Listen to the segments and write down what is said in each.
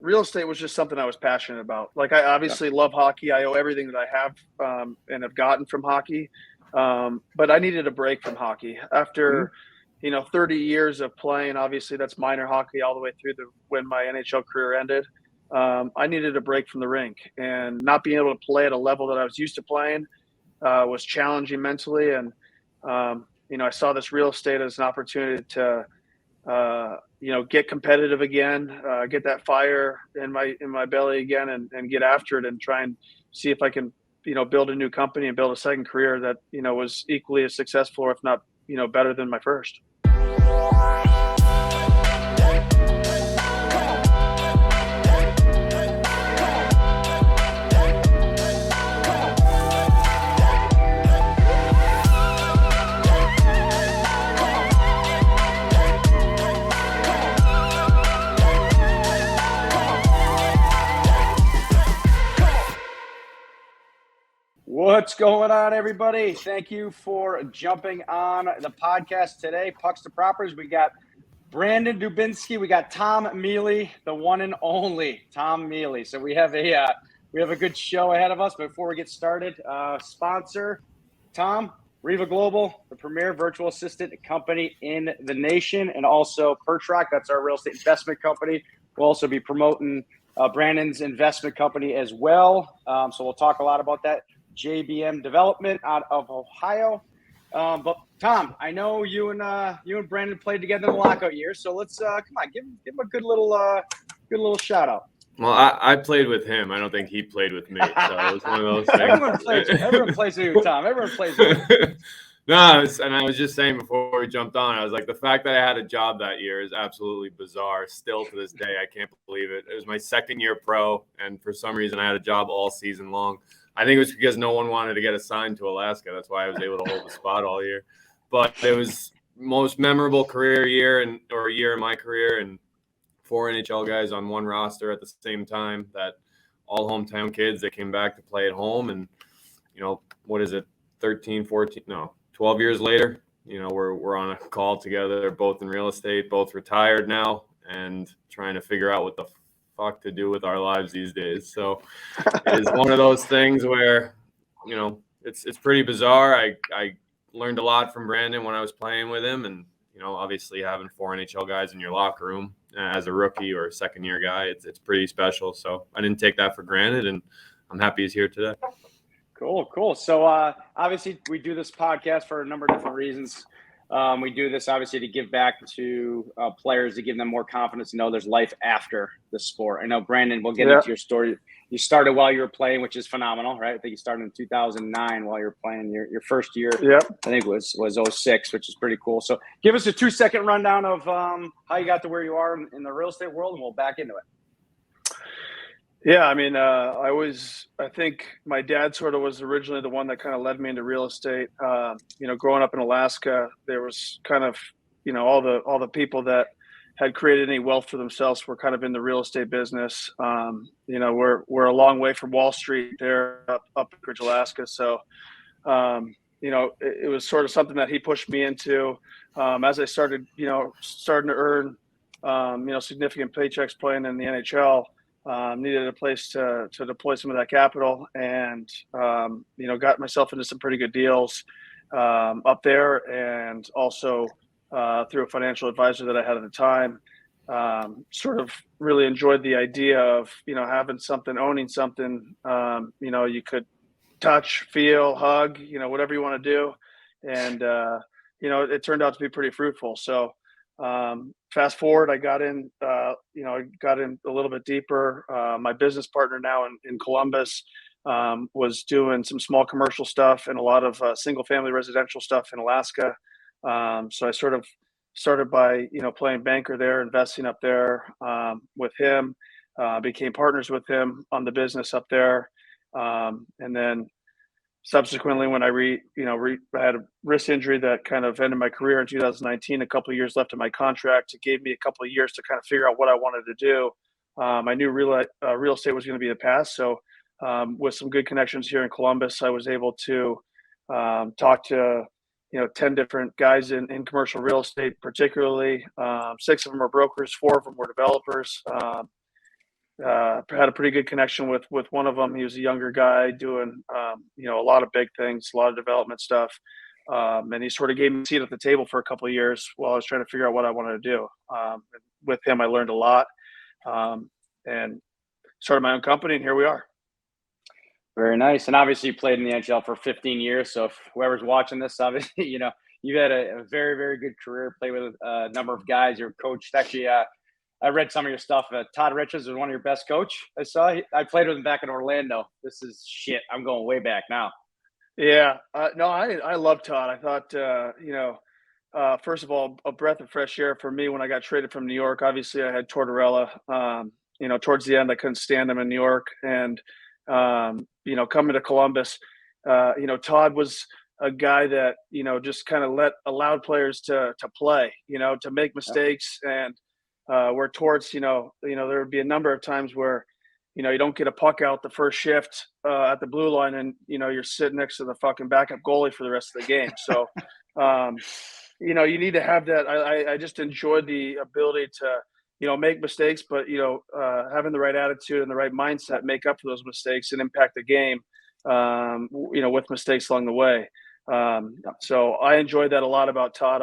real estate was just something I was passionate about. Like, I obviously love hockey. I owe everything that I have and have gotten from hockey. But I needed a break from hockey after, 30 years of playing. Obviously, that's minor hockey all the way through when my NHL career ended. I needed a break from the rink, and not being able to play at a level that I was used to playing was challenging mentally. And, I saw this real estate as an opportunity to, get competitive again, get that fire in my belly again, and get after it and try and see if I can, build a new company and build a second career that, was equally as successful, or if not, better than my first. What's going on, everybody? Thank you for jumping on the podcast today. Pucks to Proppers. We got Brandon Dubinsky. We got Tom Mealy, the one and only Tom Mealy. So we have a good show ahead of us. Before we get started, sponsor Tom, Riva Global, the premier virtual assistant company in the nation, and also PerchRock. That's our real estate investment company. We'll also be promoting Brandon's investment company as well. So we'll talk a lot about that. JBM Development out of Ohio. But Tom, I know you and Brandon played together in the lockout year, so let's come on, give him a good little shout out. Well, I played with him. I don't think he played with me. So it was one of those things. Everyone plays with you, Tom. Everyone plays with you. No, and I was just saying before we jumped on, I was like, the fact that I had a job that year is absolutely bizarre. Still to this day, I can't believe it. It was my second year pro, and for some reason I had a job all season long. I think it was because no one wanted to get assigned to Alaska. That's why I was able to hold the spot all year. But it was most memorable career year in my career, and 4 NHL guys on one roster at the same time, that all hometown kids that came back to play at home. And, what is it, 12 years later, we're on a call together, both in real estate, both retired now, and trying to figure out what the fuck to do with our lives these days. So it's one of those things where, it's pretty bizarre. I learned a lot from Brandon when I was playing with him, and, obviously having 4 NHL guys in your locker room as a rookie or a second year guy, it's pretty special. So I didn't take that for granted, and I'm happy he's here today. Cool. So obviously we do this podcast for a number of different reasons. We do this obviously to give back to players, to give them more confidence to know there's life after the sport. I know, Brandon, we'll get into your story. You started while you were playing, which is phenomenal, right? I think you started in 2009 while you were playing. Your first year, I think was 06, which is pretty cool. So give us a 2-second rundown of how you got to where you are in the real estate world, and we'll back into it. Yeah, I mean, I think my dad sort of was originally the one that kind of led me into real estate. Growing up in Alaska, there was kind of, all the people that had created any wealth for themselves were kind of in the real estate business. We're a long way from Wall Street there up Anchorage, Alaska. So, it was sort of something that he pushed me into as I started to earn, significant paychecks playing in the NHL. Needed a place to deploy some of that capital, and got myself into some pretty good deals up there, and also through a financial advisor that I had at the time. Sort of really enjoyed the idea of having something, owning something. You could touch, feel, hug, whatever you want to do, and it turned out to be pretty fruitful. So. Fast forward, I got in a little bit deeper. My business partner now in Columbus was doing some small commercial stuff and a lot of single family residential stuff in Alaska. So I sort of started by, playing banker there, investing up there with him, became partners with him on the business up there. And then subsequently, when I had a wrist injury that kind of ended my career in 2019, a couple of years left of my contract. It gave me a couple of years to kind of figure out what I wanted to do. I knew real estate was going to be the path. So with some good connections here in Columbus, I was able to talk to 10 different guys in commercial real estate, particularly. 6 of them are brokers, 4 of them were developers. had a pretty good connection with one of them. He was a younger guy doing a lot of big things, a lot of development stuff, and he sort of gave me a seat at the table for a couple of years while I was trying to figure out what I wanted to do. With him, I learned a lot, and started my own company, and here we are. Very nice. And obviously you played in the NHL for 15 years. So if whoever's watching this, obviously, you've had a very, very good career, played with a number of guys. You're coached. Actually, I read some of your stuff. Todd Richards was one of your best coach. I saw. I played with him back in Orlando. This is shit. I'm going way back now. Yeah. No, I love Todd. I thought, first of all, a breath of fresh air for me when I got traded from New York. Obviously, I had Tortorella. Towards the end, I couldn't stand him in New York. And, coming to Columbus, Todd was a guy that, just kind of allowed players to play, to make mistakes. And where Torts, there would be a number of times where, you don't get a puck out the first shift at the blue line and, you're sitting next to the fucking backup goalie for the rest of the game. So, you need to have that. I just enjoyed the ability to, make mistakes, but, having the right attitude and the right mindset, make up for those mistakes and impact the game, with mistakes along the way. So I enjoyed that a lot about Todd.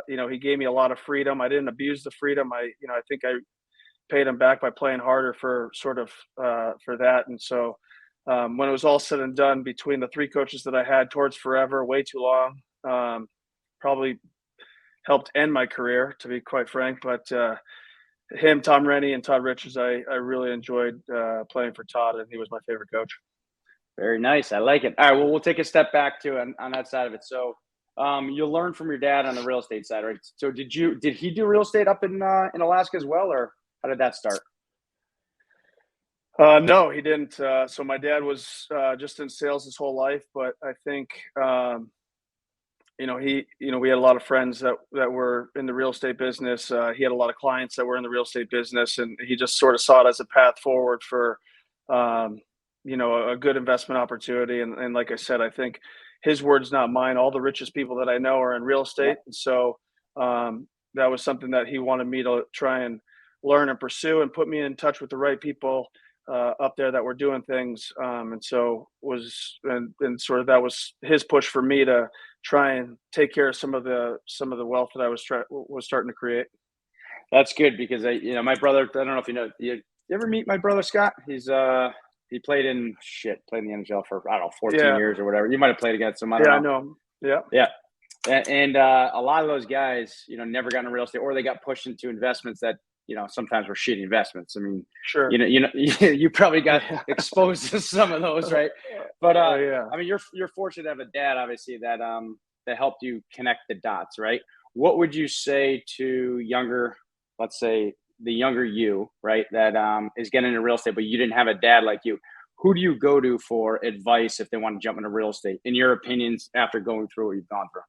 He gave me a lot of freedom. I didn't abuse the freedom. I think I paid him back by playing harder for that. And so, when it was all said and done, between the three coaches that I had, Towards forever, way too long, probably helped end my career, to be quite frank. But him, Tom Rennie, and Todd Richards, I really enjoyed playing for Todd, and he was my favorite coach. Very nice. I like it. All right. Well, we'll take a step back too on that side of it. So, you learned from your dad on the real estate side, right? So, did he do real estate up in Alaska as well, or how did that start? No, he didn't. So my dad was just in sales his whole life, but I think we had a lot of friends that were in the real estate business. He had a lot of clients that were in the real estate business, and he just sort of saw it as a path forward for, a good investment opportunity. And like I said, I think his words, not mine. All the richest people that I know are in real estate. And so that was something that he wanted me to try and learn and pursue, and put me in touch with the right people up there that were doing things. And so that was his push for me to try and take care of some of the wealth that I was starting to create. That's good, because my brother, I don't know if you ever meet my brother Scott? He played in the NHL for, I don't know, 14 years or whatever. You might have played against him. I don't know. I know him. Yeah. Yeah. And a lot of those guys, never got into real estate, or they got pushed into investments that, sometimes were shitty investments. I mean, sure. You probably got exposed to some of those, right? But yeah. I mean, you're fortunate to have a dad, obviously, that helped you connect the dots, right? What would you say to let's say the younger you, right, that is getting into real estate, but you didn't have a dad like you? Who do you go to for advice if they want to jump into real estate, in your opinions, after going through what you've gone through?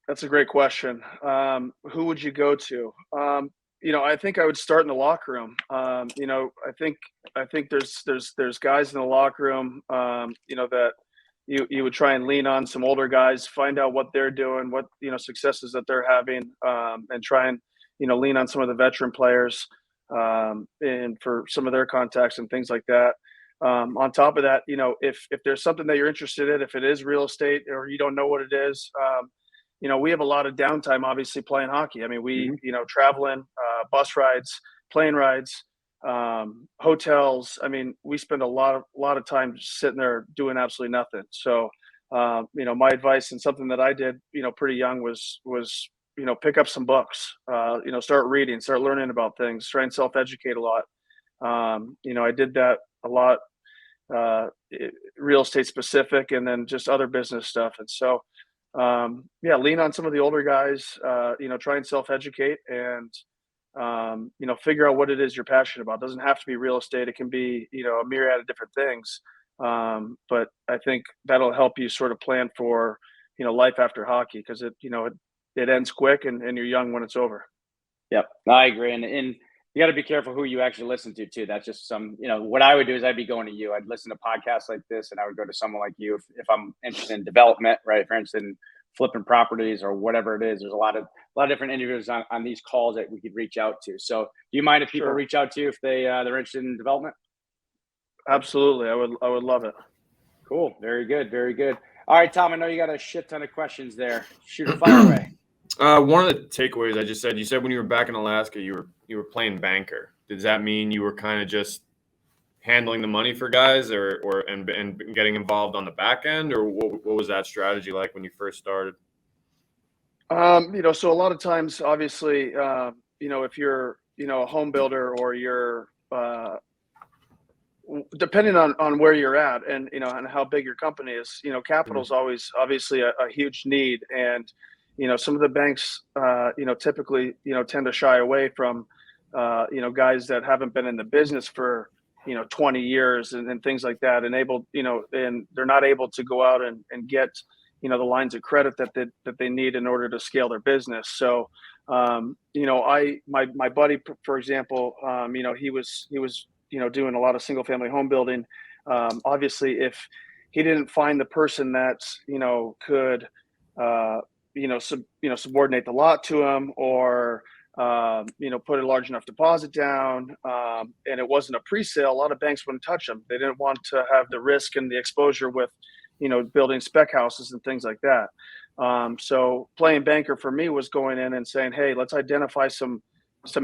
That's a great question. Who would you go to? I think I would start in the locker room. I think there's guys in the locker room, that you would try and lean on, some older guys, find out what they're doing, what, successes that they're having, and try and, lean on some of the veteran players, and for some of their contacts and things like that. On top of that, if there's something that you're interested in, if it is real estate or you don't know what it is, we have a lot of downtime, obviously, playing hockey. I mean, we, traveling, bus rides, plane rides, hotels. I mean, we spend a lot of time sitting there doing absolutely nothing. So, my advice, and something that I did, pretty young, was pick up some books, start reading, start learning about things, try and self-educate a lot. I did that a lot, real estate specific, and then just other business stuff. And so, lean on some of the older guys, try and self-educate, and, figure out what it is you're passionate about. It doesn't have to be real estate. It can be, a myriad of different things. But I think that'll help you sort of plan for, life after hockey, because it ends quick, and you're young when it's over. Yep. I agree. And you got to be careful who you actually listen to too. That's just what I would do is I'd be going to you. I'd listen to podcasts like this, and I would go to someone like you if I'm interested in development, right? If you're interested in flipping properties or whatever it is. There's a lot of different individuals on these calls that we could reach out to. So do you mind if people Sure. reach out to you if they're interested in development? Absolutely. I would love it. Cool. Very good. Very good. All right, Tom, I know you got a shit ton of questions there. Shoot a fire away. One of the takeaways I just said, you said when you were back in Alaska, you were playing banker. Does that mean you were kind of just handling the money for guys and getting involved on the back end, or what was that strategy like when you first started? So a lot of times, obviously, if you're, a home builder or you're, depending on where you're at and, and how big your company is, capital is always obviously a huge need. And, some of the banks, typically, tend to shy away from, guys that haven't been in the business for, 20 years and things like that, and they're not able to go out and get, the lines of credit that they need in order to scale their business. So, my buddy, for example, he was, doing a lot of single family home building. Obviously, if he didn't find the person that, could, subordinate the lot to him, or, put a large enough deposit down, and it wasn't a pre-sale, a lot of banks wouldn't touch them. They didn't want to have the risk and the exposure with, building spec houses and things like that. So playing banker for me was going in and saying, hey, let's identify some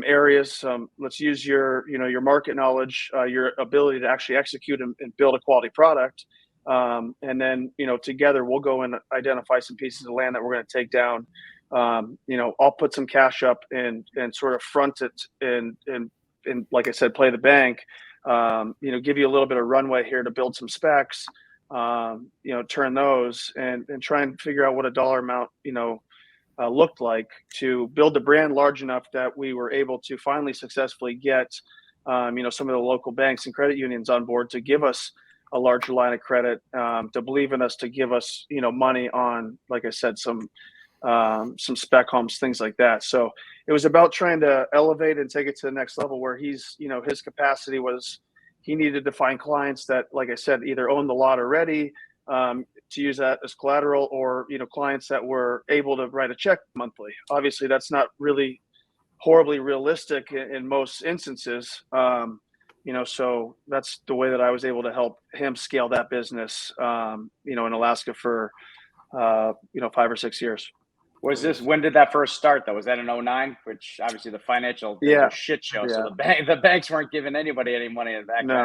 areas. Let's use your market knowledge, your ability to actually execute and build a quality product. And then, together we'll go and identify some pieces of land that we're going to take down. I'll put some cash up and sort of front it and like I said, play the bank, give you a little bit of runway here to build some specs, turn those and try and figure out what a dollar amount, looked like to build the brand large enough that we were able to finally successfully get, some of the local banks and credit unions on board to give us a larger line of credit, to believe in us, to give us, money on, like I said, some spec homes, things like that. So it was about trying to elevate and take it to the next level where he's, his capacity was, he needed to find clients that, like I said, either own the lot already, to use that as collateral, or, clients that were able to write a check monthly. Obviously that's not really horribly realistic in most instances. So that's the way that I was able to help him scale that business, in Alaska for, 5 or 6 years. When did that first start though? Was that in 2009? Which obviously the financial was a shit show. Yeah. So the banks weren't giving anybody any money back then.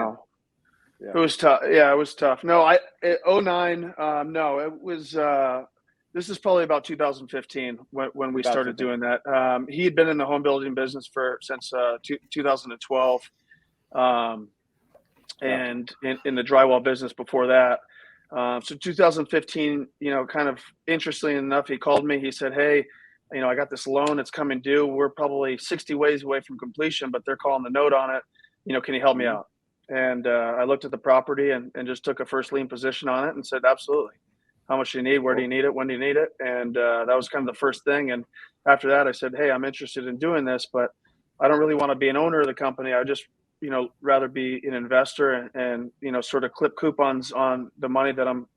Yeah. It was tough. Yeah, it was tough. No, 2009. No, it was, this is probably about 2015 when we started doing that. He had been in the home building business since 2012. And in the drywall business before that. So 2015, kind of interestingly enough, he called me. He said, hey, I got this loan. It's coming due. We're probably 60 ways away from completion, but they're calling the note on it. Can you help me out? And I looked at the property and just took a first lien position on it and said, absolutely. How much do you need? Where do you need it? When do you need it? And that was kind of the first thing. And after that, I said, hey, I'm interested in doing this, but I don't really want to be an owner of the company. I just rather be an investor and sort of clip coupons on the money that I'm,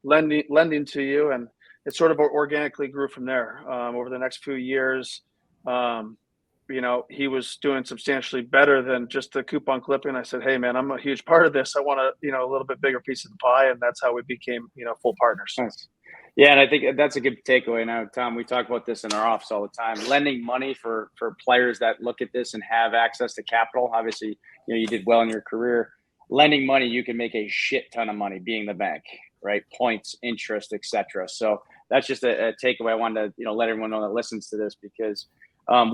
lending to you. And it sort of organically grew from there. Over the next few years, he was doing substantially better than just the coupon clipping. I said, hey man, I'm a huge part of this. I want a little bit bigger piece of the pie. And that's how we became, full partners. Nice. Yeah, and I think that's a good takeaway. Now, Tom, we talk about this in our office all the time. Lending money for players that look at this and have access to capital. Obviously, you did well in your career. Lending money, you can make a shit ton of money being the bank, right? Points, interest, etc. So that's just a takeaway. I wanted to let everyone know that listens to this, because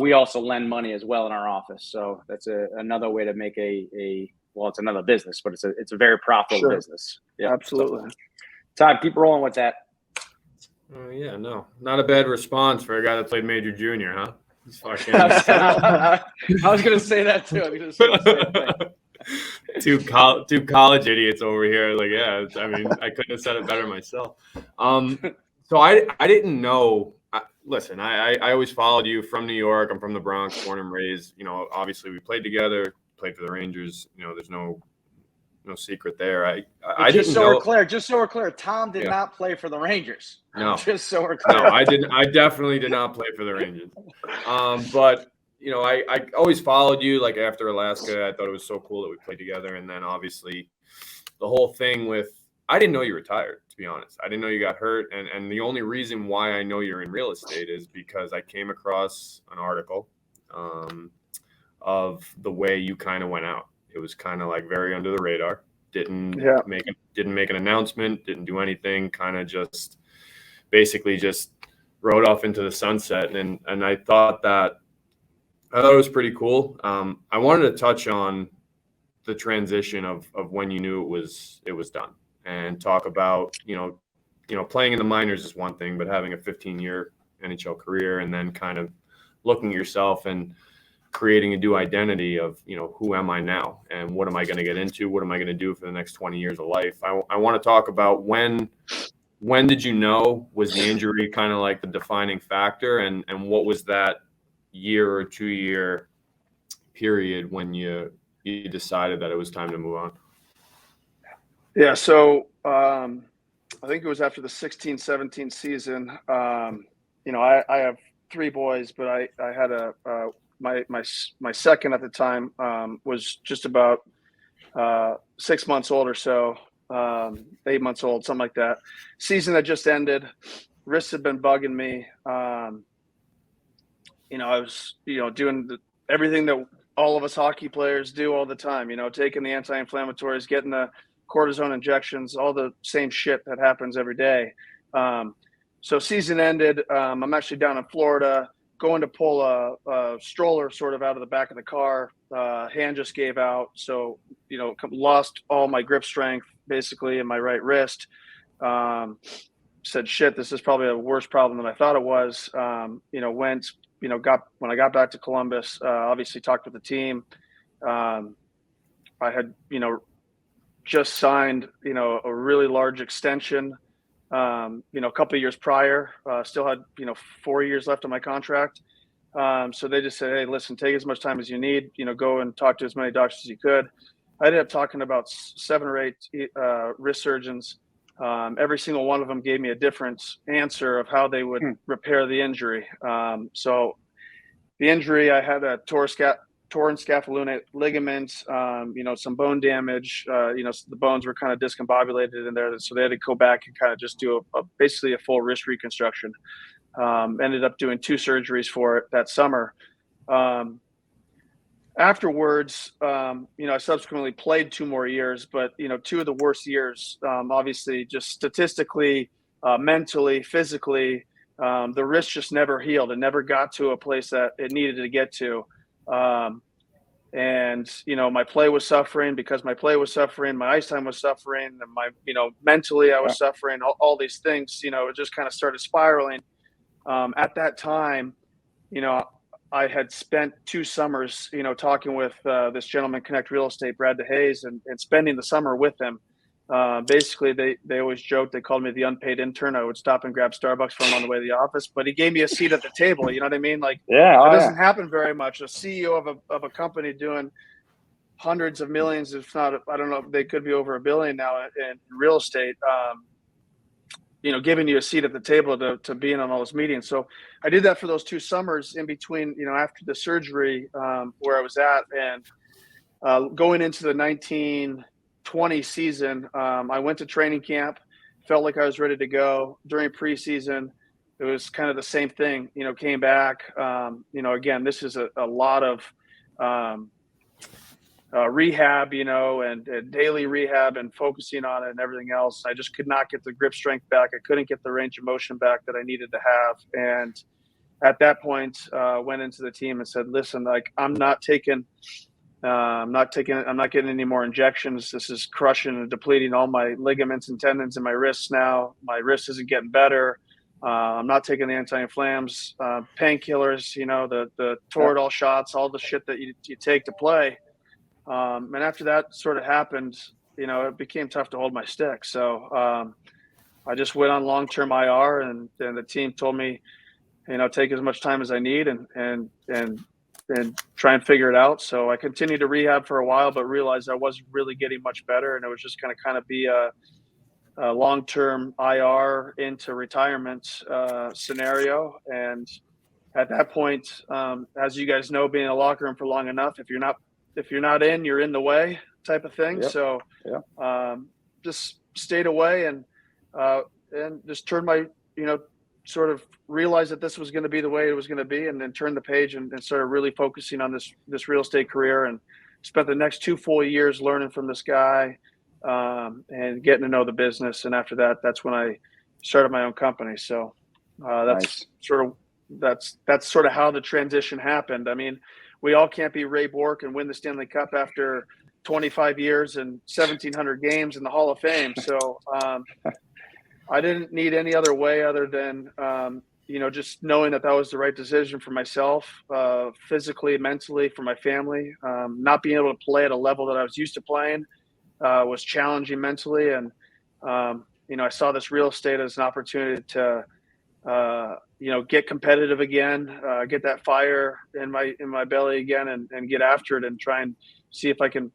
we also lend money as well in our office. So that's another way to make it's another business, but it's a very profitable business. Yeah, absolutely. So, Todd, keep rolling with that. Yeah, no, not a bad response for a guy that played major junior, huh? He's fucking. I was gonna say that too. I was gonna say the same thing. two college idiots over here. Like, yeah, I mean, I couldn't have said it better myself. So I didn't know. Listen, I always followed you from New York. I'm from the Bronx, born and raised. Obviously we played together, played for the Rangers. There's no secret there. I just didn't so know. we're clear, Tom did not play for the Rangers. No, just so we're clear. No, I didn't. I definitely did not play for the Rangers. But I always followed you. Like after Alaska, I thought it was so cool that we played together. And then obviously the whole thing with, I didn't know you retired, to be honest. I didn't know you got hurt. And the only reason why I know you're in real estate is because I came across an article of the way you kind of went out. It was kind of like very under the radar. Didn't make an announcement, didn't do anything, kind of just basically just rode off into the sunset. And I thought it was pretty cool. I wanted to touch on the transition of when you knew it was done, and talk about, playing in the minors is one thing, but having a 15-year NHL career and then kind of looking at yourself and creating a new identity of, who am I now and what am I going to get into? What am I going to do for the next 20 years of life? I want to talk about when did you know, was the injury kind of like the defining factor, and what was that year or 2 year period when you decided that it was time to move on? Yeah. So, I think it was after the 16-17 season. I have 3 boys, but I had my second at the time was just about 6 months old or so, 8 months old, something like that. Season had just ended. Wrists had been bugging me. I was, doing everything that all of us hockey players do all the time, taking the anti-inflammatories, getting the cortisone injections, all the same shit that happens every day. So season ended. I'm actually down in Florida, going to pull a stroller sort of out of the back of the car. Hand just gave out. So, lost all my grip strength basically in my right wrist. Said, shit, this is probably a worse problem than I thought it was. When I got back to Columbus, obviously talked with the team. I had, just signed, a really large extension, a couple of years prior, still had, 4 years left on my contract. So they just said, hey, listen, take as much time as you need, go and talk to as many doctors as you could. I ended up talking to about 7 or 8 wrist surgeons. Every single one of them gave me a different answer of how they would repair the injury. So the injury, I had a torn scapholunate ligaments, some bone damage. The bones were kind of discombobulated in there, so they had to go back and kind of just do basically a full wrist reconstruction. Ended up doing 2 surgeries for it that summer. Afterwards, I subsequently played 2 more years, but 2 of the worst years, obviously, just statistically, mentally, physically. The wrist just never healed. It never got to a place that it needed to get to. My play was suffering. Because my play was suffering, my ice time was suffering, and my, mentally I was suffering, all these things, it just kind of started spiraling. At that time, I had spent 2 summers, talking with this gentleman, Connect Real Estate, Brad DeHaze, and spending the summer with him. Basically, they always joked, they called me the unpaid intern. I would stop and grab Starbucks for him on the way to the office, but he gave me a seat at the table. You know what I mean? Like, it doesn't happen very much. A CEO of a company doing hundreds of millions, if not, I don't know, they could be over $1 billion now in real estate. Giving you a seat at the table to be in on all those meetings. So I did that for those 2 summers in between, after the surgery, where I was at, and going into the 1920 season, I went to training camp, felt like I was ready to go. During preseason, it was kind of the same thing, came back. Again, this is a lot of rehab, and daily rehab and focusing on it and everything else. I just could not get the grip strength back. I couldn't get the range of motion back that I needed to have. And at that point, went into the team and said, listen, like, I'm not getting any more injections. This is crushing and depleting all my ligaments and tendons in my wrists now. My wrist isn't getting better. I'm not taking the anti-inflams, painkillers, the Toradol shots, all the shit that you take to play. And after that sort of happened, it became tough to hold my stick. So I just went on long-term IR, and the team told me, take as much time as I need, and try and figure it out. So I continued to rehab for a while, but realized I wasn't really getting much better, and it was just going to kind of be a long-term IR into retirement scenario. And at that point, as you guys know, being in a locker room for long enough, if you're not in, you're in the way type of thing. Yep. So just stayed away and just turned my, sort of realized that this was going to be the way it was going to be, and then turned the page and started really focusing on this real estate career, and spent the next 2 full years learning from this guy and getting to know the business. And after that, that's when I started my own company. So that's nice. that's sort of how the transition happened. I mean, we all can't be Ray Bourque and win the Stanley Cup after 25 years and 1,700 games in the Hall of Fame. So I didn't need any other way other than, just knowing that was the right decision for myself, physically, mentally, for my family. Not being able to play at a level that I was used to playing was challenging mentally. And, I saw this real estate as an opportunity to, get competitive again, get that fire in my belly again, and get after it and try and see if I can,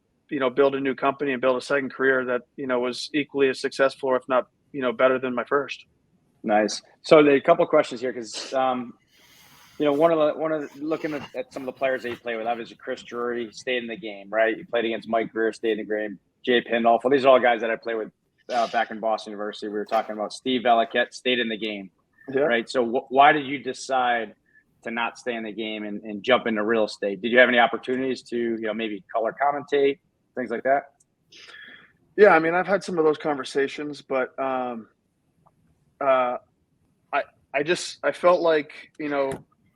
build a new company and build a second career that, was equally as successful, or if not, better than my first. Nice. So there are a couple of questions here because, one of looking at some of the players that you play with, obviously Chris Drury stayed in the game, right? You played against Mike Greer, stayed in the game. Jay Pindolf. Well, these are all guys that I played with back in Boston University. We were talking about Steve Valiquette stayed in the game, right? So why did you decide to not stay in the game and jump into real estate? Did you have any opportunities to, maybe color commentate, things like that? Yeah, I mean, I've had some of those conversations, but I felt like,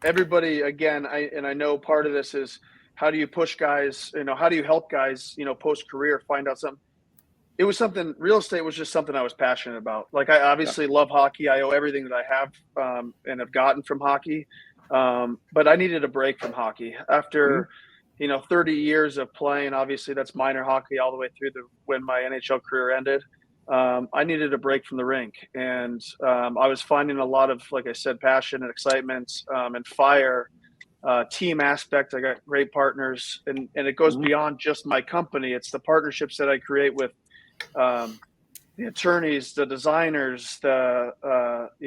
everybody, again, I know part of this is how do you push guys, how do you help guys, post-career find out something. It was something, real estate was just something I was passionate about. Like, I obviously love hockey. I owe everything that I have and have gotten from hockey. But I needed a break from hockey after, 30 years of playing. Obviously that's minor hockey all the way through when my NHL career ended. I needed a break from the rink, and I was finding a lot of, like I said, passion and excitement and fire, team aspect. I got great partners, and it goes beyond just my company. It's the partnerships that I create with the attorneys, the designers, the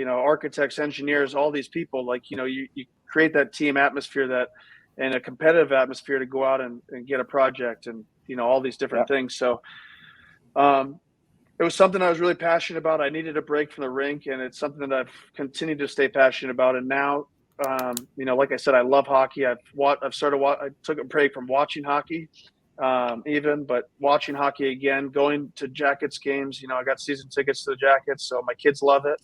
architects, engineers, all these people. Like, you create that team atmosphere and a competitive atmosphere to go out and get a project and, all these different things. So it was something I was really passionate about. I needed a break from the rink, and it's something that I've continued to stay passionate about. And now, like I said, I love hockey. I took a break from watching hockey, but watching hockey again, going to Jackets games. I got season tickets to the Jackets, so my kids love it.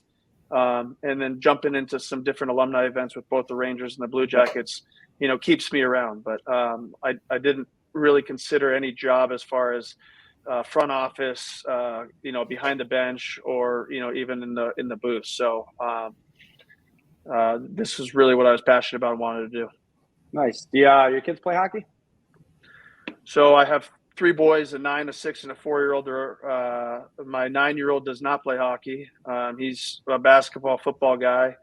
And then jumping into some different alumni events with both the Rangers and the Blue Jackets, keeps me around. But I didn't really consider any job as far as front office, behind the bench, or even in the booth. So this is really what I was passionate about and wanted to do. Nice. Do your kids play hockey? So I have 3 boys, a 9, a 6, and a 4-year-old. My 9-year-old does not play hockey. He's a basketball, football guy.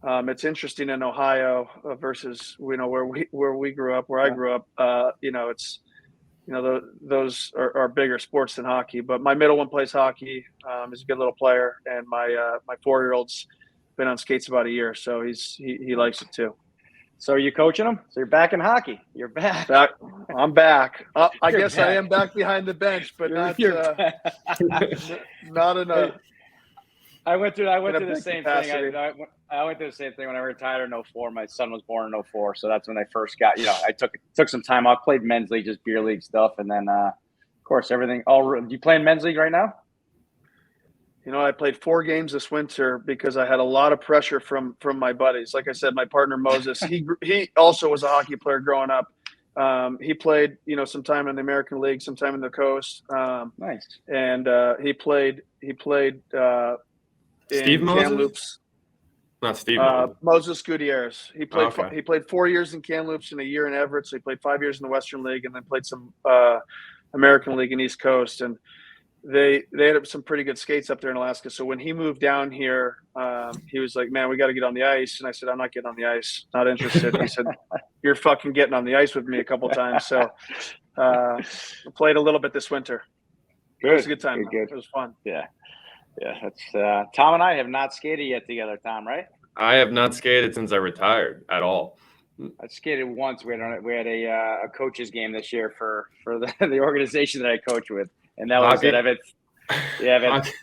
It's interesting in Ohio versus where we grew up, where I grew up. It's those are bigger sports than hockey. But my middle one plays hockey. He's a good little player, and my 4-year-old's been on skates about a year, so he likes it too. So are you coaching them? So you're back in hockey. You're back. I'm back. I guess back. I am back behind the bench, but not in a. I went through the same capacity. thing. I went through the same thing when I retired in 2004. My son was born in 2004, so that's when I first got. I took some time off, played men's league, just beer league stuff, and then of course everything. Do you play in men's league right now? I played 4 games this winter because I had a lot of pressure from my buddies. Like I said, my partner Moses, he also was a hockey player growing up. He played, some time in the American League, some time in the Coast. Nice. And he played in Steve Moses? Kamloops. Not Steve Moses. Moses Gutierrez. He played. Okay. He played 4 years in Kamloops and a year in Everett. So he played 5 years in the Western League, and then played some American League in East Coast. And they had some pretty good skates up there in Alaska. So when he moved down here, he was like, "Man, we got to get on the ice." And I said, "I'm not getting on the ice. Not interested." you're fucking getting on the ice with me a couple times. So played a little bit this winter. Good. It was a good time. Good. It was fun. Yeah. That's Tom and I have not skated yet together, Tom, right? I have not skated since I retired at all. I skated once. We had a coach's game this year for the organization that I coach with, and that was it. I've had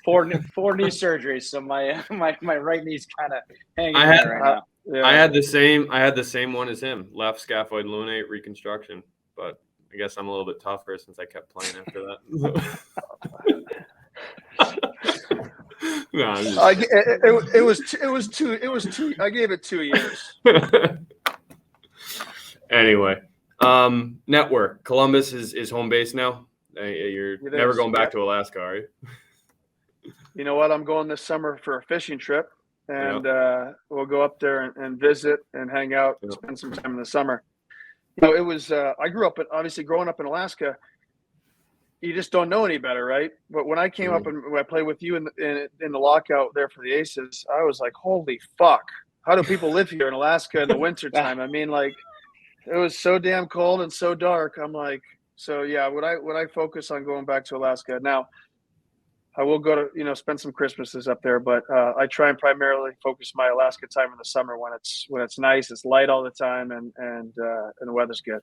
four knee surgeries, so my right knee's kind of hanging there right now. Yeah. I had the same one as him, left scaphoid lunate reconstruction, but I guess I'm a little bit tougher since I kept playing after that. No, it was two. I gave it 2 years. Anyway, network. Columbus is home base now. You're never going back to Alaska, are you? You know what? I'm going this summer for a fishing trip, and we'll go up there and visit and hang out, and spend some time in the summer. You know, it was. I grew up, obviously, growing up in Alaska. You just don't know any better, right? But when I came up and when I played with you in the lockout there for the Aces, I was like, holy fuck. How do people live here in Alaska in the wintertime? I mean, like, it was so damn cold and so dark. I'm like, so yeah, would I focus on going back to Alaska? Now, I will go to, spend some Christmases up there, but I try and primarily focus my Alaska time in the summer when it's nice, it's light all the time, and the weather's good.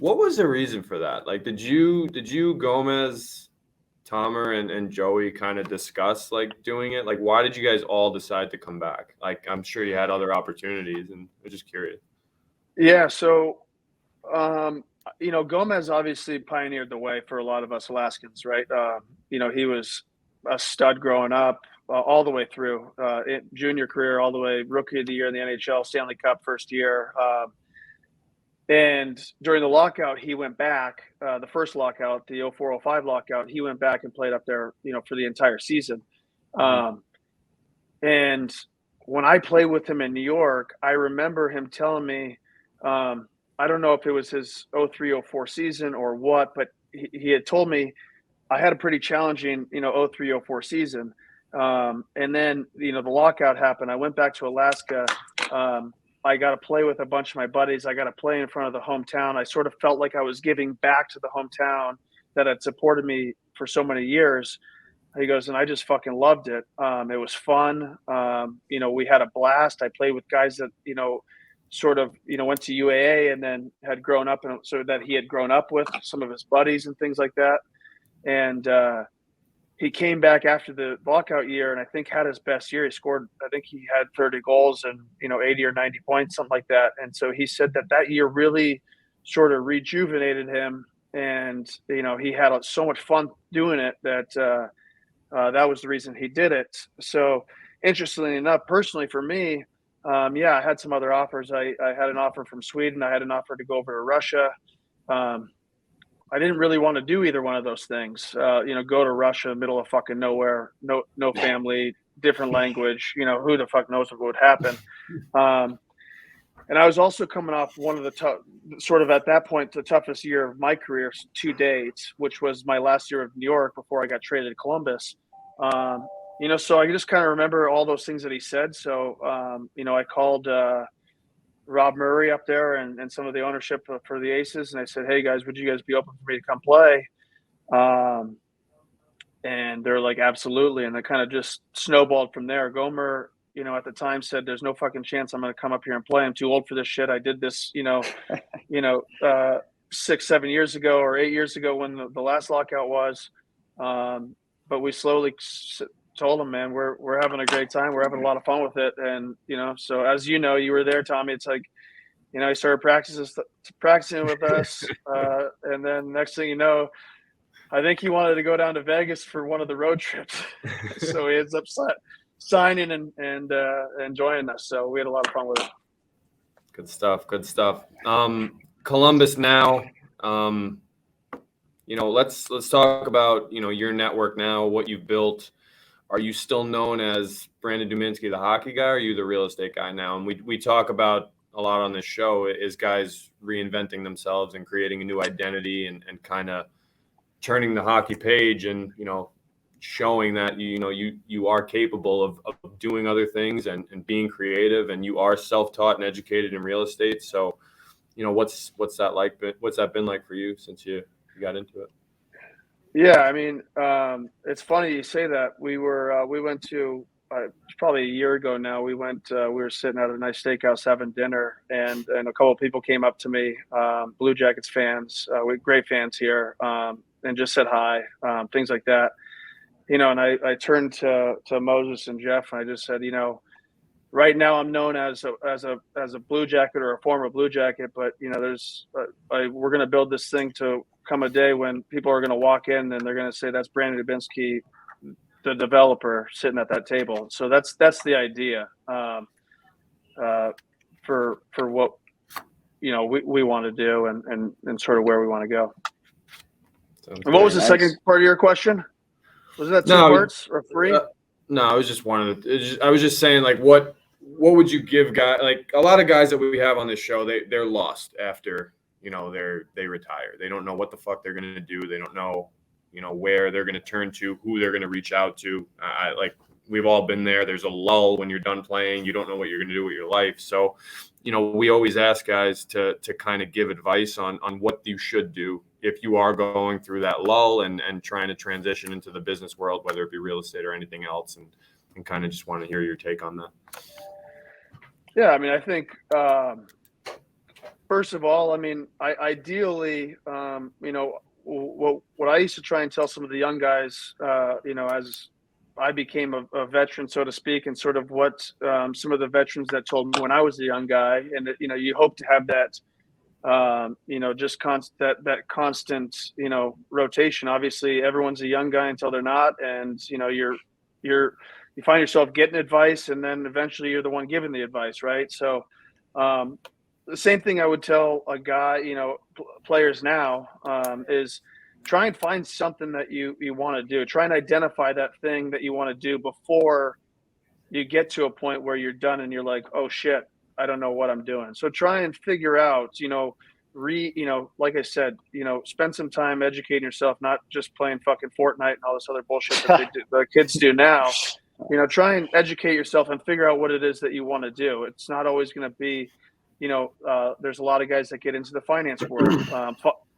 What was the reason for that? Like, did you Gomez, Tomer, and Joey kind of discuss like doing it? Like, why did you guys all decide to come back? Like, I'm sure you had other opportunities, and I'm just curious. Yeah. So, Gomez obviously pioneered the way for a lot of us Alaskans, right? He was a stud growing up all the way through junior career, all the way rookie of the year in the NHL, Stanley Cup first year. And during the lockout, he went back, the first lockout, the 04-05 lockout, he went back and played up there, for the entire season. And when I played with him in New York, I remember him telling me, I don't know if it was his 03-04 season or what, but he had told me I had a pretty challenging, 03-04 season. And then, the lockout happened. I went back to Alaska. I got to play with a bunch of my buddies. I got to play in front of the hometown. I sort of felt like I was giving back to the hometown that had supported me for so many years. He goes, and I just fucking loved it. It was fun. We had a blast. I played with guys that, sort of, went to UAA and then had grown up, and so that he had grown up with some of his buddies and things like that. And he came back after the lockout year and I think had his best year. He scored, I think he had 30 goals and, 80 or 90 points, something like that. And so he said that year really sort of rejuvenated him. And, he had so much fun doing it that that was the reason he did it. So interestingly enough, personally for me, I had some other offers. I had an offer from Sweden. I had an offer to go over to Russia. I didn't really want to do either one of those things. Go to Russia, middle of fucking nowhere, no family, different language. Who the fuck knows what would happen. And I was also coming off one of the sort of at that point the toughest year of my career to date, which was my last year of New York before I got traded to Columbus. So I just kind of remember all those things that he said. So I called Rob Murray up there and some of the ownership for the Aces. And I said, hey guys, would you guys be open for me to come play? And they're like, absolutely. And it kind of just snowballed from there. Gomer, at the time said, there's no fucking chance I'm going to come up here and play. I'm too old for this shit. I did this, 6-7 years ago or 8 years ago when the last lockout was. But we slowly told him, man, we're having a great time. We're having a lot of fun with it. And, so as you were there, Tommy, it's like, he started practicing with us. And then next thing you know, I think he wanted to go down to Vegas for one of the road trips. So he ends up signing and joining us. So we had a lot of fun with it. Good stuff. Columbus now, let's talk about, your network now, what you've built. Are you still known as Brandon Dubinsky, the hockey guy, or are you the real estate guy now? And we talk about a lot on this show is guys reinventing themselves and creating a new identity and kind of turning the hockey page and, showing that, you are capable of doing other things and being creative, and you are self-taught and educated in real estate. So what's that like? What's that been like for you since you got into it? Yeah, I mean, it's funny you say that. We went to probably a year ago now. We were sitting at a nice steakhouse having dinner, and a couple of people came up to me, Blue Jackets fans, we're great fans here, and just said hi, things like that. And I turned to Moses and Jeff, and I just said, right now I'm known as a Blue Jacket or a former Blue Jacket, but we're going to build this thing to come a day when people are going to walk in and they're going to say that's Brandon Dubinsky, the developer, sitting at that table. So that's the idea for what we want to do and sort of where we want to go. And what was the second part of your question? Was that two parts or three? No, I was just I was just saying, like, what would you give guys? Like, a lot of guys that we have on this show, they're lost after they retire. They don't know what the fuck they're gonna do. They don't know where they're gonna turn to, who they're gonna reach out to. We've all been there. There's a lull when you're done playing. You don't know what you're gonna do with your life. So, we always ask guys to kind of give advice on what you should do if you are going through that lull and trying to transition into the business world, whether it be real estate or anything else, and kind of just want to hear your take on that. Yeah, I mean, I think first of all, I mean, ideally, what I used to try and tell some of the young guys, as I became a veteran, so to speak, and sort of what some of the veterans that told me when I was a young guy, and that, you hope to have that, just that constant, rotation. Obviously, everyone's a young guy until they're not, and you find yourself getting advice, and then eventually you're the one giving the advice, right? So, the same thing I would tell a guy, players now, is try and find something that you want to do. Try and identify that thing that you want to do before you get to a point where you're done and you're like, oh shit, I don't know what I'm doing. So try and figure out, like I said, spend some time educating yourself, not just playing fucking Fortnite and all this other bullshit that the kids do now. Try and educate yourself and figure out what it is that you want to do. It's not always going to be, there's a lot of guys that get into the finance world.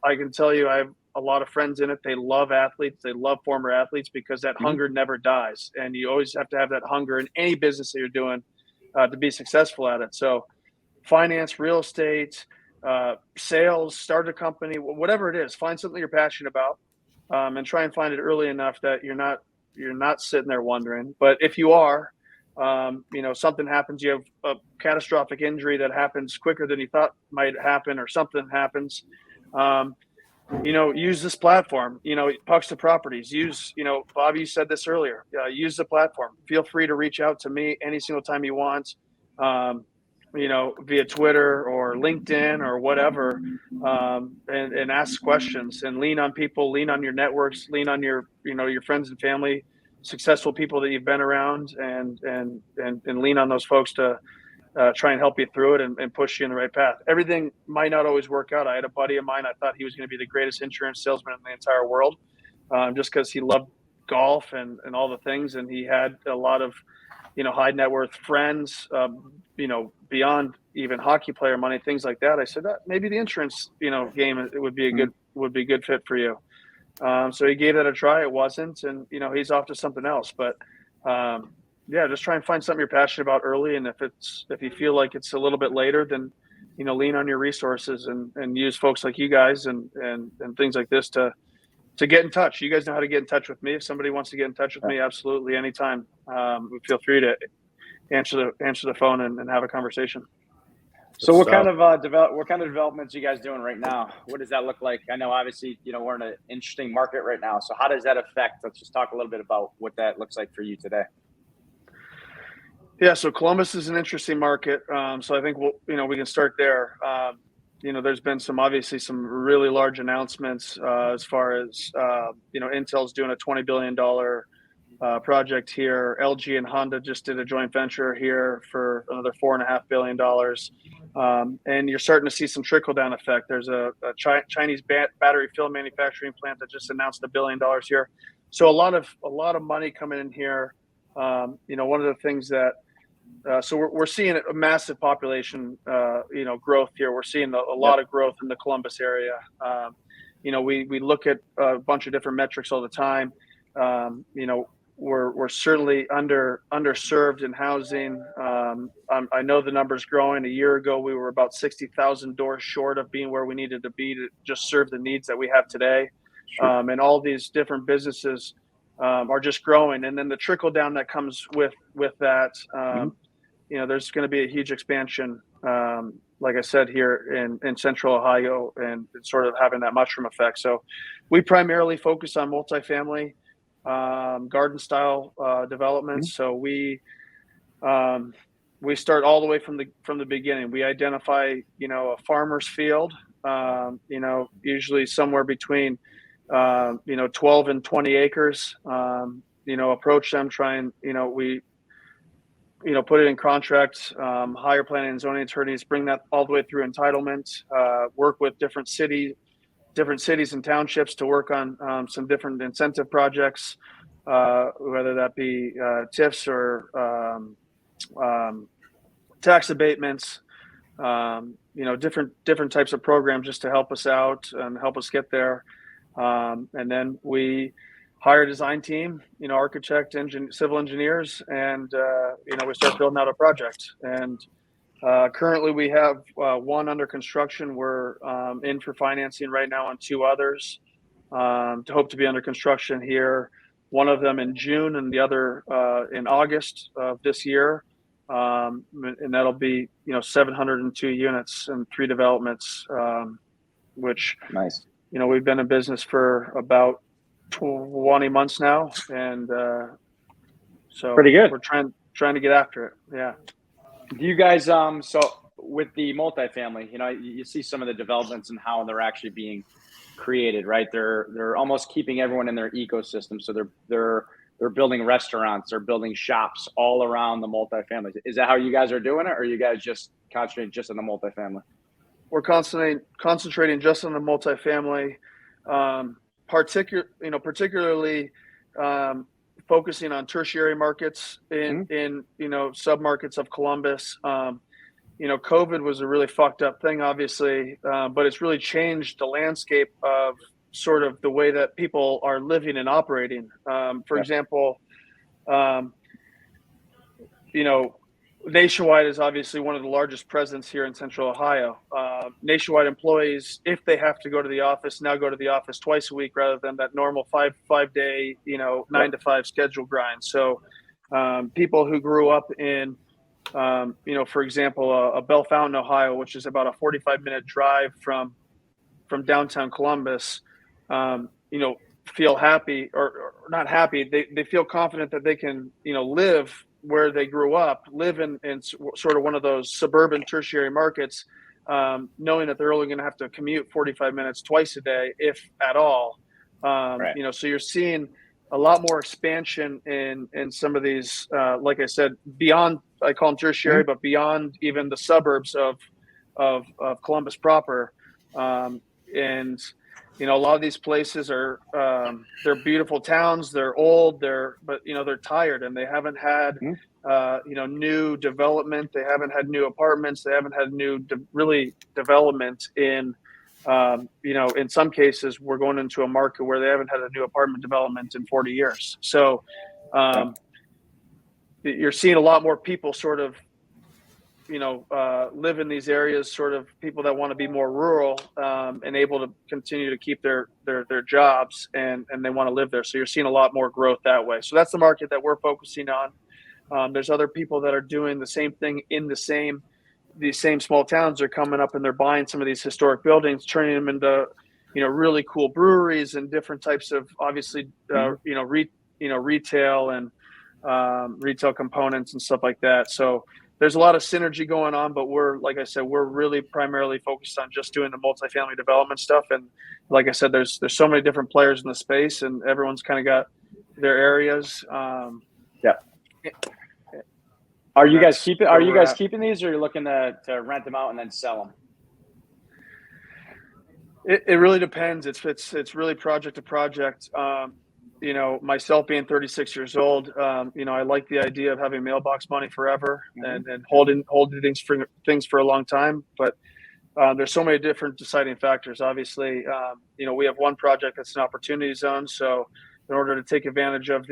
I can tell you, I have a lot of friends in it. They love athletes. They love former athletes because that hunger never dies. And you always have to have that hunger in any business that you're doing to be successful at it. So finance, real estate, sales, start a company, whatever it is, find something you're passionate about, and try and find it early enough that you're not sitting there wondering. But if you are, something happens, you have a catastrophic injury that happens quicker than you thought might happen, or something happens, use this platform, Pucks to Properties, use, Bobby, you said this earlier, use the platform. Feel free to reach out to me any single time you want, via Twitter or LinkedIn or whatever, and ask questions and lean on people, lean on your networks, lean on your friends and family, successful people that you've been around, and lean on those folks to try and help you through it and push you in the right path. Everything might not always work out. I had a buddy of mine, I thought he was going to be the greatest insurance salesman in the entire world, just because he loved golf and all the things, and he had a lot of high net worth friends, beyond even hockey player money, things like that. I said that maybe the insurance game, it would be a good fit for you. So he gave that a try. It wasn't, and he's off to something else. But just try and find something you're passionate about early, and if you feel like it's a little bit later, then lean on your resources and use folks like you guys and things like this to get in touch. You guys know how to get in touch with me. If somebody wants to get in touch with me, absolutely, anytime. Feel free to answer the phone and have a conversation. So what kind of developments are you guys doing right now? What does that look like? I know obviously, we're in an interesting market right now. So how does that affect? Let's just talk a little bit about what that looks like for you today. Yeah, so Columbus is an interesting market. So I think we can start there. There's been some really large announcements as far as Intel's doing a $20 billion project here. LG and Honda just did a joint venture here for another $4.5 billion. And you're starting to see some trickle down effect. There's a Chinese battery film manufacturing plant that just announced $1 billion here. So a lot of money coming in here. One of the things that So we're seeing a massive population, growth here. We're seeing a lot of growth in the Columbus area. We look at a bunch of different metrics all the time. We're certainly underserved in housing. I know the number's growing. A year ago, we were about 60,000 doors short of being where we needed to be to just serve the needs that we have today. Sure. And all these different businesses are just growing. And then the trickle down that comes with that, there's going to be a huge expansion, like I said, here in Central Ohio, and it's sort of having that mushroom effect. So we primarily focus on multifamily, garden style developments. So we start all the way from the beginning. We identify, a farmer's field, usually somewhere between 12 and 20 acres. Approach them, try and we put it in contract, hire planning and zoning attorneys, bring that all the way through entitlement, work with different cities and townships to work on some different incentive projects, whether that be TIFs or tax abatements, different types of programs just to help us out and help us get there. And then we hire a design team, architect, civil engineers, and we start building out a project. And currently we have one under construction. We're in for financing right now on two others, to hope to be under construction here, one of them in June and the other in August of this year. And that'll be 702 units and 3 developments, which Nice. We've been in business for about 20 months now, and so pretty good. We're trying to get after it. Yeah. Do you guys so with the multifamily, you see some of the developments and how they're actually being created, right? They're almost keeping everyone in their ecosystem. So they're building restaurants, they're building shops all around the multifamily. Is that how you guys are doing it, or are you guys just concentrating just on the multifamily? We're concentrating just on the multifamily, particularly focusing on tertiary markets in submarkets of Columbus. COVID was a really fucked up thing, obviously, but it's really changed the landscape of sort of the way that people are living and operating. For example, Nationwide is obviously one of the largest presence here in Central Ohio. Nationwide employees, if they have to go to the office, now go to the office twice a week rather than that normal five day, 9 to 5 schedule grind. So people who grew up in, for example, a Bell Fountain, Ohio, which is about a 45-minute drive from downtown Columbus, feel happy or not happy. They feel confident that they can, live where they grew up, live in sort of one of those suburban tertiary markets, knowing that they're only going to have to commute 45 minutes twice a day, if at all. Right. So you're seeing a lot more expansion in some of these, like I said, beyond, I call them tertiary, but beyond even the suburbs of Columbus proper. And a lot of these places are, they're beautiful towns. They're old. But they're tired, and they haven't had, new development. They haven't had new apartments. They haven't had new development in, in some cases, we're going into a market where they haven't had a new apartment development in 40 years. So you're seeing a lot more people sort of, live in these areas, sort of people that want to be more rural, and able to continue to keep their jobs, and they want to live there. So you're seeing a lot more growth that way. So that's the market that we're focusing on. There's other people that are doing the same thing in these same small towns. They're coming up and they're buying some of these historic buildings, turning them into, really cool breweries and different types of, obviously, retail and retail components and stuff like that. So there's a lot of synergy going on, but like I said, we're really primarily focused on just doing the multifamily development stuff. And like I said, there's so many different players in the space, and everyone's kind of got their areas. Are you guys keeping these, or are you looking to rent them out and then sell them? It really depends. It's really project to project. myself being 36 years old, I like the idea of having mailbox money forever and holding things for a long time. But there's so many different deciding factors. Obviously, we have one project that's an opportunity zone. So in order to take advantage of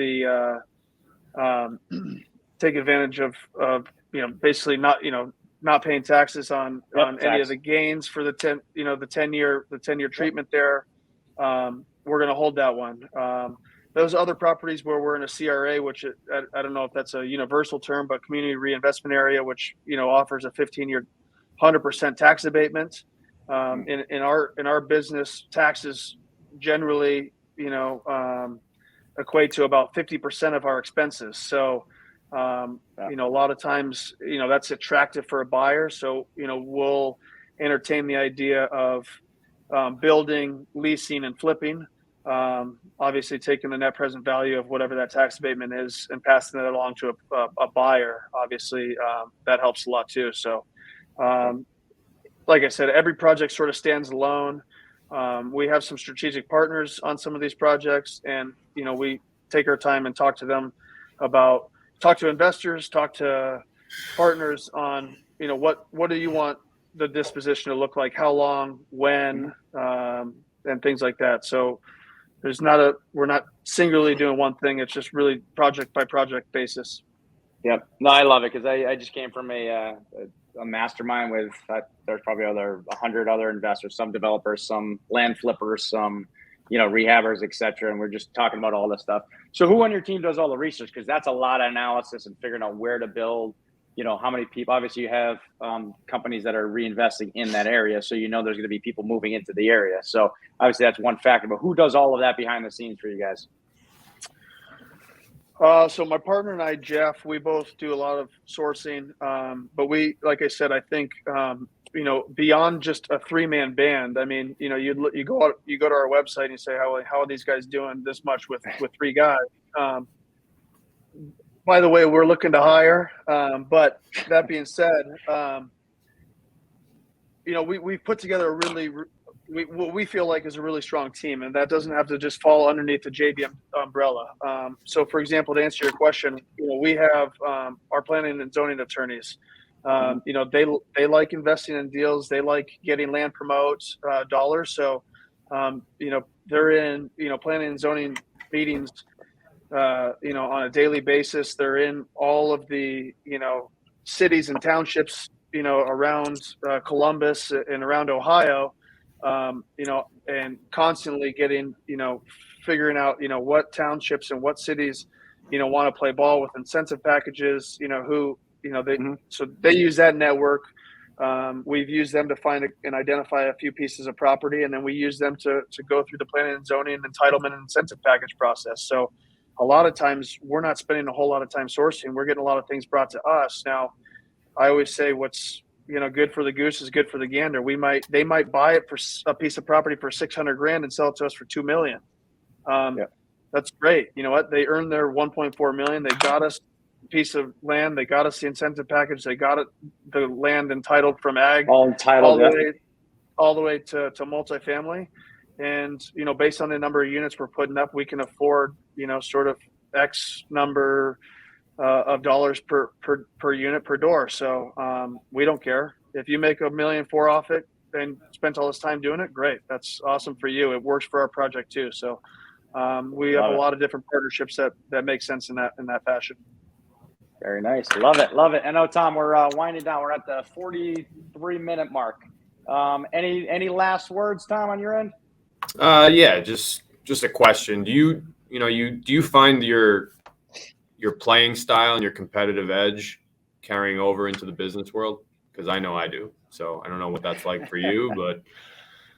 basically not paying taxes on any of the gains for the 10-year treatment there, we're going to hold that one. Those other properties where we're in a CRA, which I don't know if that's a universal term, but community reinvestment area, which offers a 15-year 100% tax abatement. In our business, taxes generally equate to about 50% of our expenses. So a lot of times that's attractive for a buyer. So we'll entertain the idea of building, leasing, and flipping. Obviously taking the net present value of whatever that tax abatement is and passing that along to a buyer. Obviously, that helps a lot too. So, like I said, every project sort of stands alone. We have some strategic partners on some of these projects, and we take our time and talk to investors, talk to partners on what do you want the disposition to look like, how long, when, and things like that. So we're not singularly doing one thing. It's just really project by project basis. Yep. No, I love it because I just came from a mastermind with there's probably 100 other investors, some developers, some land flippers, some rehabbers, etc. And we're just talking about all this stuff. So who on your team does all the research? Because that's a lot of analysis and figuring out where to build. How many people? Obviously, you have companies that are reinvesting in that area, so there's going to be people moving into the area. So obviously, that's one factor. But who does all of that behind the scenes for you guys? So my partner and I, Jeff, we both do a lot of sourcing. But we, like I said, I think beyond just a 3-man band. I mean, you go to our website and you say, how are these guys doing this much with 3 guys? By the way, we're looking to hire. But that being said, we put together what we feel like is a really strong team, and that doesn't have to just fall underneath the JBM umbrella. So, for example, to answer your question, we have our planning and zoning attorneys. They like investing in deals. They like getting land promotes dollars. So, they're in planning and zoning meetings. On a daily basis. They're in all of the, cities and townships, around Columbus and around Ohio, and constantly getting, figuring out, what townships and what cities, want to play ball with incentive packages, so they use that network. We've used them to find and identify a few pieces of property, and then we use them to go through the planning and zoning, entitlement, and incentive package process. So, a lot of times we're not spending a whole lot of time sourcing. We're getting a lot of things brought to us. Now, I always say what's, good for the goose is good for the gander. They might buy it for a piece of property for $600,000 and sell it to us for $2 million. That's great. You know what? They earned their $1.4 million. They got us a piece of land. They got us the incentive package. They got the land entitled from ag all the way to multifamily. And, based on the number of units we're putting up, we can afford, sort of X number of dollars per unit per door. So we don't care. If you make $1.4 million off it and spent all this time doing it, great. That's awesome for you. It works for our project too. So we have a lot of different partnerships that make sense in that fashion. Very nice. Love it. Love it. I know, Tom, we're winding down. We're at the 43-minute mark. Any last words, Tom, on your end? Yeah, just a question. Do you find your playing style and your competitive edge carrying over into the business world? Because I know I do. So I don't know what that's like for you, but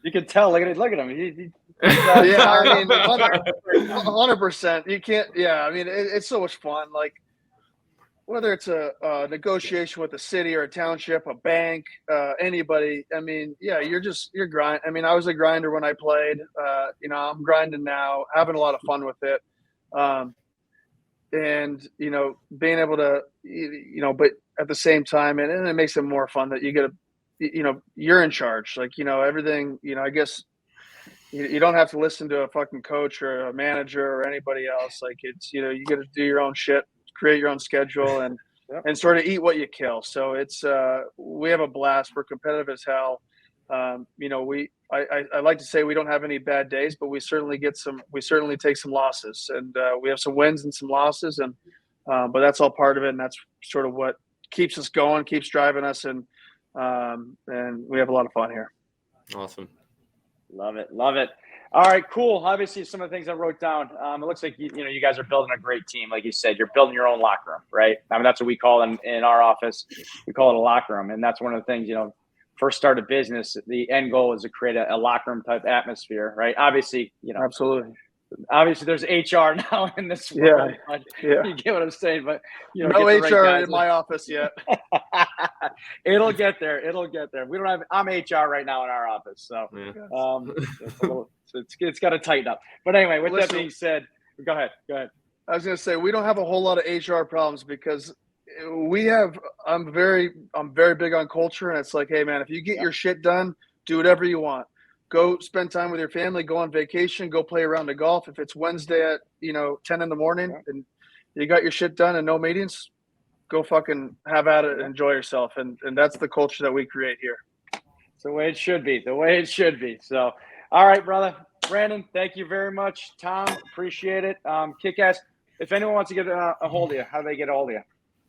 you can tell. Look at him. Yeah, I mean, 100%. You can't. Yeah, I mean, it's so much fun. Like, whether it's a negotiation with a city or a township, a bank, anybody. I mean, yeah, you're grind. I mean, I was a grinder when I played. I'm grinding now, having a lot of fun with it. And being able to, but at the same time, and it makes it more fun that you get you're in charge. Like, everything. I guess you don't have to listen to a fucking coach or a manager or anybody else. Like it's, you got to do your own shit, create your own schedule, and Yep. and sort of eat what you kill. So it's we have a blast. We're competitive as hell. I like to say we don't have any bad days, but we certainly take some losses, and we have some wins and some losses, and but that's all part of it, and that's sort of what keeps us going, keeps driving us, and we have a lot of fun here. Awesome. Love it. All right, cool. Obviously, some of the things I wrote down. It looks like you guys are building a great team. Like you said, you're building your own locker room, right? I mean, that's what we call it in our office. We call it a locker room, and that's one of the things. First start a business, the end goal is to create a locker room type atmosphere, right? Obviously, Absolutely. Obviously, there's HR now in this world. Yeah. You get what I'm saying, but no get the HR right in my office yet. It'll get there. We don't have. I'm HR right now in our office, so it's got to tighten up. But anyway, with that being said, go ahead. I was going to say we don't have a whole lot of HR problems because I'm very big on culture, and it's like, hey man, if you get your shit done, do whatever you want. Go spend time with your family, go on vacation, go play around the golf. If it's Wednesday at 10 in the morning and you got your shit done and no meetings, go fucking have at it and enjoy yourself. And that's the culture that we create here. It's the way it should be. So, all right, brother. Brandon, thank you very much. Tom, appreciate it. Kick-ass. If anyone wants to get a hold of you, how do they get a hold of you?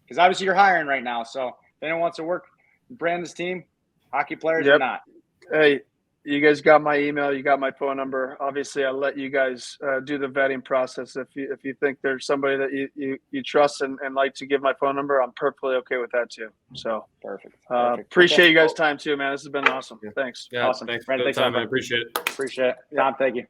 Because obviously you're hiring right now. So if anyone wants to work Brandon's team, hockey players or not. Hey, you guys got my email. You got my phone number. Obviously, I'll let you guys do the vetting process. If you think there's somebody that you trust and like to give my phone number, I'm perfectly okay with that too. So perfect. Appreciate you guys' time too, man. This has been awesome. Yeah. Thanks. Yeah, awesome. Thanks Brandon, for the time, man. Appreciate it. Tom, thank you.